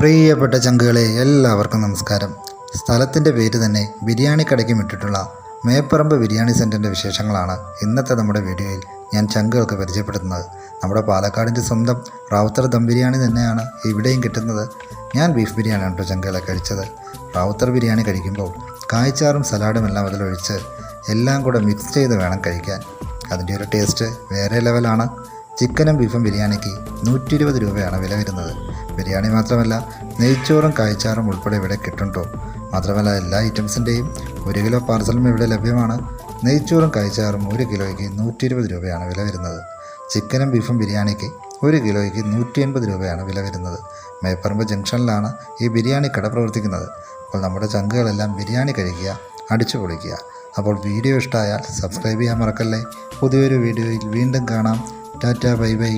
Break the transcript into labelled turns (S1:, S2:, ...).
S1: പ്രിയപ്പെട്ട ചങ്കുകളെ എല്ലാവർക്കും നമസ്കാരം. സ്ഥലത്തിൻ്റെ പേര് തന്നെ ബിരിയാണി കടയ്ക്കും ഇട്ടിട്ടുള്ള മേപ്പറമ്പ് ബിരിയാണി സെൻറ്ററിൻ്റെ വിശേഷങ്ങളാണ് ഇന്നത്തെ നമ്മുടെ വീഡിയോയിൽ ഞാൻ ചങ്കുകൾക്ക് പരിചയപ്പെടുത്തുന്നത്. നമ്മുടെ പാലക്കാടിൻ്റെ സ്വന്തം റാവുത്തർ ദം ബിരിയാണി തന്നെയാണ് ഇവിടെയും കിട്ടുന്നത്. ഞാൻ ബീഫ് ബിരിയാണിയാണ് കേട്ടോ ചങ്കുകളെ കഴിച്ചത്. റാവുത്തർ ബിരിയാണി കഴിക്കുമ്പോൾ കായ്ച്ചാറും സലാഡും എല്ലാം അതിലൊഴിച്ച് എല്ലാം കൂടെ മിക്സ് ചെയ്ത് വേണം കഴിക്കാൻ. അതിൻ്റെ ഒരു ടേസ്റ്റ് വേറെ ലെവലാണ്. ചിക്കനും ബീഫും ബിരിയാണിക്ക് 120 രൂപയാണ് വില വരുന്നത്. ബിരിയാണി മാത്രമല്ല, നെയ്ച്ചോറും കായ്ച്ചാറും ഉൾപ്പെടെ ഇവിടെ കിട്ടുന്നുണ്ടോ. മാത്രമല്ല എല്ലാ ഐറ്റംസിൻ്റെയും 1 കിലോ പാർസലും ഇവിടെ ലഭ്യമാണ്. നെയ്ച്ചോറും കായ്ച്ചാറും 1 കിലോയ്ക്ക് 120 രൂപയാണ് വില വരുന്നത്. ചിക്കനും ബീഫും ബിരിയാണിക്ക് 1 കിലോയ്ക്ക് 180 രൂപയാണ് വില വരുന്നത്. മേപ്പറമ്പ് ജംഗ്ഷനിലാണ് ഈ ബിരിയാണി കട പ്രവർത്തിക്കുന്നത്. അപ്പോൾ നമ്മുടെ ചങ്കുകളെല്ലാം ബിരിയാണി കഴിക്കുക, അടിച്ചു പൊളിക്കുക. അപ്പോൾ വീഡിയോ ഇഷ്ടമായാൽ സബ്സ്ക്രൈബ് ചെയ്യാൻ മറക്കല്ലേ. പുതിയൊരു വീഡിയോയിൽ വീണ്ടും കാണാം. Tata, bye bye.